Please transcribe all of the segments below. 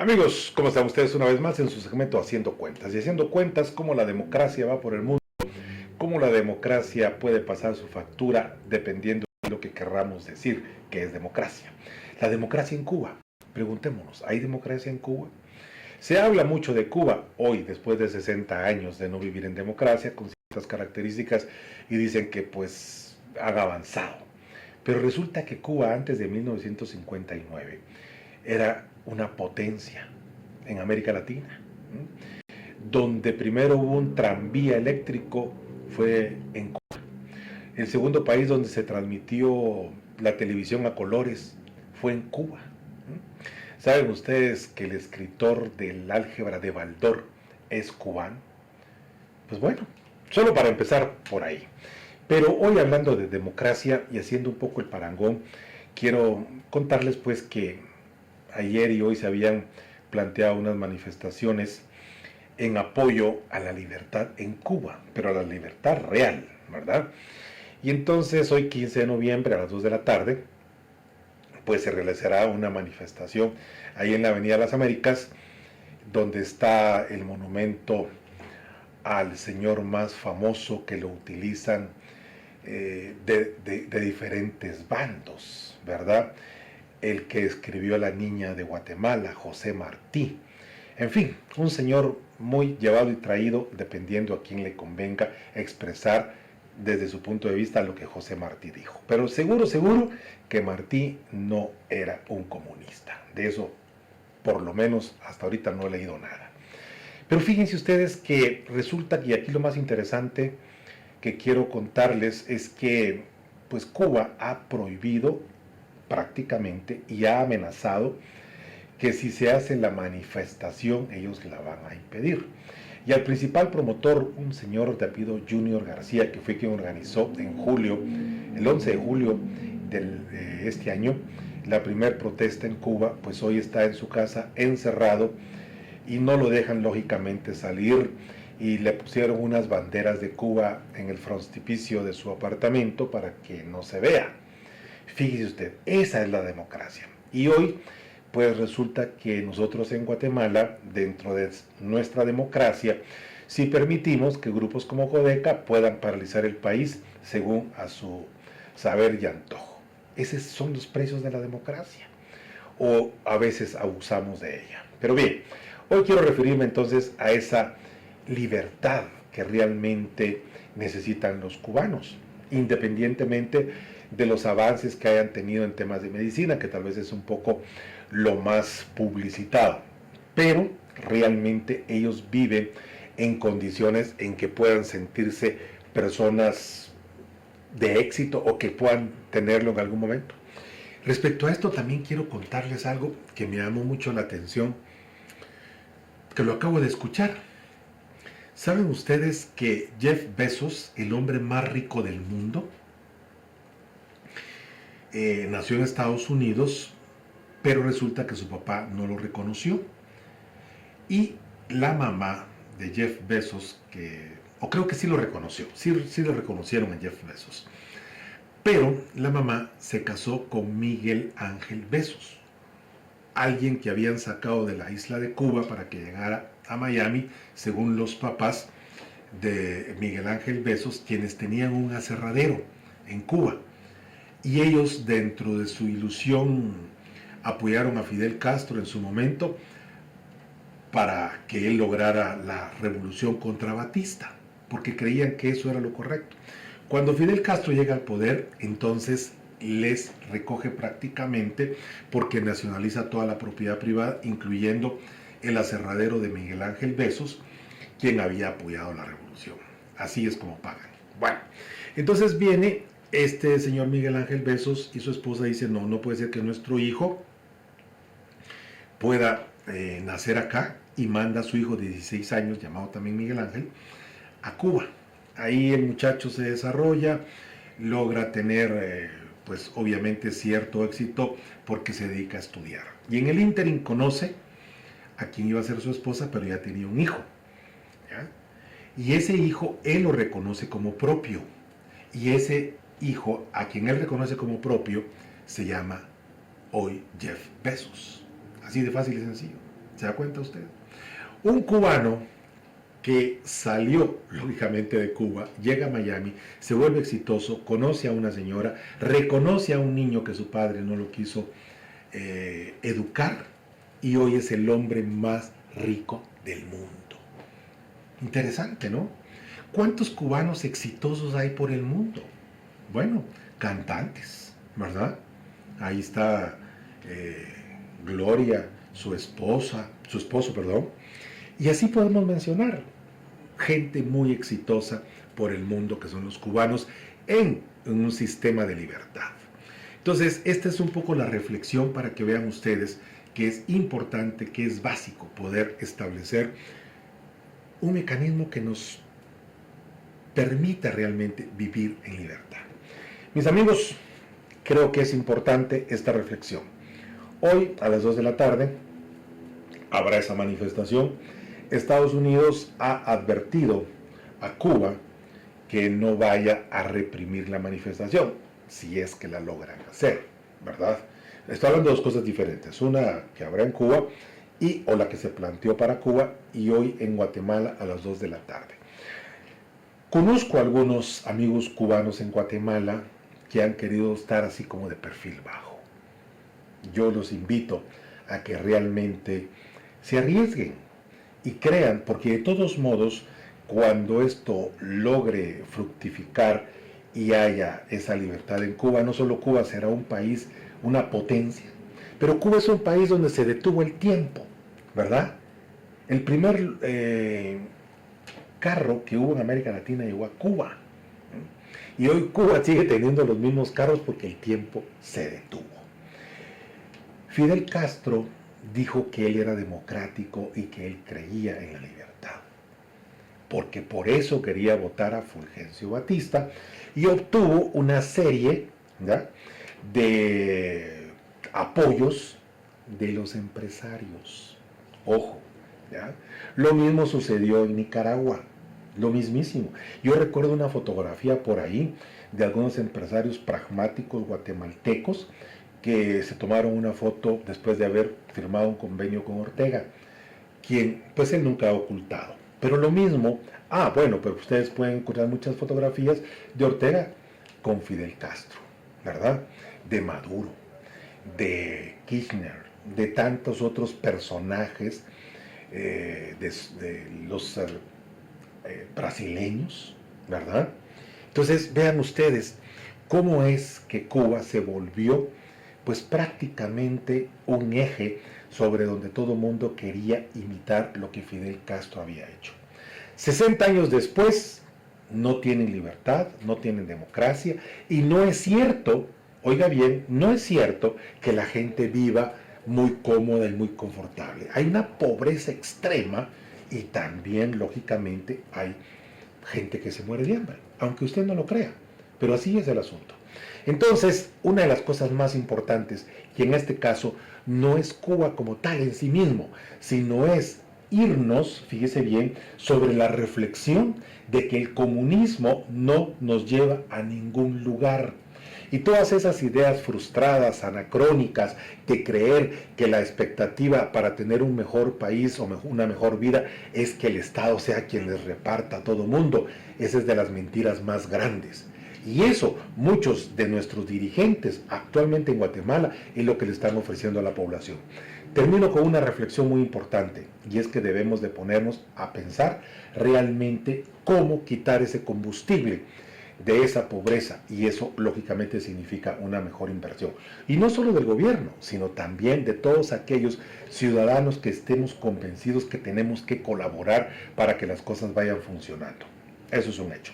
Amigos, ¿cómo están ustedes una vez más en su segmento Haciendo Cuentas? Y haciendo cuentas, cómo la democracia va por el mundo, cómo la democracia puede pasar su factura dependiendo de lo que querramos decir que es democracia. La democracia en Cuba, preguntémonos, ¿hay democracia en Cuba? Se habla mucho de Cuba hoy, después de 60 años de no vivir en democracia, con ciertas características, y dicen que pues han avanzado. Pero resulta que Cuba antes de 1959 era una potencia en América Latina. Donde primero hubo un tranvía eléctrico fue en Cuba. El segundo país donde se transmitió la televisión a colores fue en Cuba. ¿Saben ustedes que el escritor del álgebra de Baldor es cubano? Pues bueno, solo para empezar por ahí. Pero hoy, hablando de democracia y haciendo un poco el parangón, quiero contarles pues que ayer y hoy se habían planteado unas manifestaciones en apoyo a la libertad en Cuba, pero a la libertad real, ¿verdad? Y entonces hoy 15 de noviembre a las 2 de la tarde, pues se realizará una manifestación ahí en la Avenida Las Américas, donde está el monumento al señor más famoso que lo utilizan de diferentes bandos, ¿verdad? El que escribió La Niña de Guatemala, José Martí. En fin, un señor muy llevado y traído, dependiendo a quién le convenga expresar desde su punto de vista lo que José Martí dijo. Pero seguro que Martí no era un comunista. De eso, por lo menos hasta ahorita no he leído nada. Pero fíjense ustedes que resulta que aquí lo más interesante que quiero contarles es que pues Cuba ha prohibido prácticamente y ha amenazado que si se hace la manifestación ellos la van a impedir. Y al principal promotor, un señor de apellido Junior García, que fue quien organizó en julio, el 11 de julio de este año, la primera protesta en Cuba, pues hoy está en su casa encerrado y no lo dejan lógicamente salir, y le pusieron unas banderas de Cuba en el frontispicio de su apartamento para que no se vea. Fíjese usted, esa es la democracia. Y hoy pues resulta que nosotros en Guatemala, dentro de nuestra democracia, sí permitimos que grupos como Jodeca puedan paralizar el país según a su saber y antojo. Esos son los precios de la democracia, o a veces abusamos de ella. Pero bien, hoy quiero referirme entonces a esa libertad que realmente necesitan los cubanos, independientemente de los avances que hayan tenido en temas de medicina, que tal vez es un poco lo más publicitado, pero realmente ellos viven en condiciones en que puedan sentirse personas de éxito o que puedan tenerlo en algún momento. Respecto a esto también quiero contarles algo que me llamó mucho la atención, que lo acabo de escuchar. ¿Saben ustedes que Jeff Bezos, el hombre más rico del mundo, nació en Estados Unidos, pero resulta que su papá no lo reconoció? Y la mamá de Jeff Bezos, o creo que sí lo reconoció, sí lo reconocieron a Jeff Bezos, pero la mamá se casó con Miguel Ángel Bezos, alguien que habían sacado de la isla de Cuba para que llegara a Miami, según los papás de Miguel Ángel Bezos, quienes tenían un aserradero en Cuba. Y ellos, dentro de su ilusión, apoyaron a Fidel Castro en su momento para que él lograra la revolución contra Batista, porque creían que eso era lo correcto. Cuando Fidel Castro llega al poder, entonces les recoge prácticamente, porque nacionaliza toda la propiedad privada, incluyendo el aserradero de Miguel Ángel Bezos, quien había apoyado la revolución. Así es como pagan. Bueno, entonces viene este señor Miguel Ángel Bezos y su esposa dice, no puede ser que nuestro hijo pueda nacer acá, y manda a su hijo de 16 años, llamado también Miguel Ángel, a Cuba. Ahí el muchacho se desarrolla, logra tener pues obviamente cierto éxito porque se dedica a estudiar. Y en el ínterin conoce a quien iba a ser su esposa, pero ya tenía un hijo, ¿ya? Y ese hijo él lo reconoce como propio, y ese hijo a quien él reconoce como propio se llama hoy Jeff Bezos. Así de fácil y sencillo. ¿Se da cuenta usted? Un cubano que salió, lógicamente, de Cuba, llega a Miami, se vuelve exitoso, conoce a una señora, reconoce a un niño que su padre no lo quiso educar, y hoy es el hombre más rico del mundo. Interesante, ¿no? ¿Cuántos cubanos exitosos hay por el mundo? Bueno, cantantes, ¿verdad? Ahí está Gloria, su esposo, perdón. Y así podemos mencionar gente muy exitosa por el mundo que son los cubanos en un sistema de libertad. Entonces, esta es un poco la reflexión para que vean ustedes que es importante, que es básico poder establecer un mecanismo que nos permita realmente vivir en libertad. Mis amigos, creo que es importante esta reflexión. Hoy a las 2 de la tarde habrá esa manifestación. Estados Unidos ha advertido a Cuba que no vaya a reprimir la manifestación, si es que la logran hacer, ¿verdad? Estoy hablando de dos cosas diferentes, una que habrá en Cuba o la que se planteó para Cuba, y hoy en Guatemala a las 2 de la tarde. Conozco a algunos amigos cubanos en Guatemala que han querido estar así como de perfil bajo. Yo los invito a que realmente se arriesguen y crean, porque de todos modos, cuando esto logre fructificar y haya esa libertad en Cuba, no solo Cuba será un país, una potencia, pero Cuba es un país donde se detuvo el tiempo, ¿verdad? El primer carro que hubo en América Latina llegó a Cuba. Y hoy Cuba sigue teniendo los mismos carros porque el tiempo se detuvo. Fidel Castro dijo que él era democrático y que él creía en la libertad, porque por eso quería votar a Fulgencio Batista, y obtuvo una serie, ¿ya?, de apoyos de los empresarios. Ojo, ¿ya? Lo mismo sucedió en Nicaragua, lo mismísimo. Yo recuerdo una fotografía por ahí de algunos empresarios pragmáticos guatemaltecos que se tomaron una foto después de haber firmado un convenio con Ortega, quien pues él nunca ha ocultado. Pero lo mismo, bueno, pero ustedes pueden encontrar muchas fotografías de Ortega con Fidel Castro, ¿verdad? De Maduro, de Kirchner, de tantos otros personajes, de los brasileños, ¿verdad? Entonces vean ustedes cómo es que Cuba se volvió pues prácticamente un eje sobre donde todo el mundo quería imitar lo que Fidel Castro había hecho. 60 años después no tienen libertad, no tienen democracia, y no es cierto, oiga bien, no es cierto que la gente viva muy cómoda y muy confortable. Hay una pobreza extrema y también, lógicamente, hay gente que se muere de hambre, aunque usted no lo crea, pero así es el asunto. Entonces, una de las cosas más importantes, y en este caso no es Cuba como tal en sí mismo, sino es irnos, fíjese bien, sobre la reflexión de que el comunismo no nos lleva a ningún lugar. Y todas esas ideas frustradas, anacrónicas, de creer que la expectativa para tener un mejor país o una mejor vida es que el Estado sea quien les reparta a todo mundo, esa es de las mentiras más grandes. Y eso, muchos de nuestros dirigentes actualmente en Guatemala es lo que le están ofreciendo a la población. Termino con una reflexión muy importante, y es que debemos de ponernos a pensar realmente cómo quitar ese combustible de esa pobreza, y eso lógicamente significa una mejor inversión. Y no solo del gobierno, sino también de todos aquellos ciudadanos que estemos convencidos que tenemos que colaborar para que las cosas vayan funcionando. Eso es un hecho.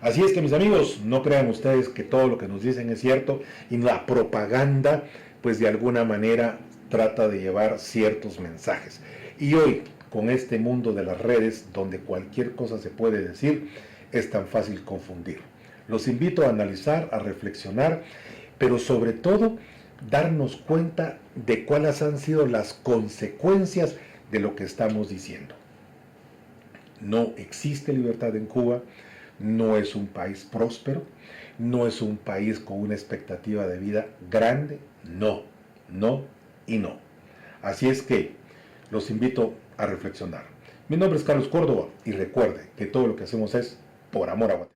Así es que, mis amigos, no crean ustedes que todo lo que nos dicen es cierto, y la propaganda, pues de alguna manera trata de llevar ciertos mensajes. Y hoy, con este mundo de las redes, donde cualquier cosa se puede decir, es tan fácil confundir. Los invito a analizar, a reflexionar, pero sobre todo, darnos cuenta de cuáles han sido las consecuencias de lo que estamos diciendo. No existe libertad en Cuba. No es un país próspero, no es un país con una expectativa de vida grande, no y no. Así es que los invito a reflexionar. Mi nombre es Carlos Córdoba y recuerde que todo lo que hacemos es por amor a Guatemala.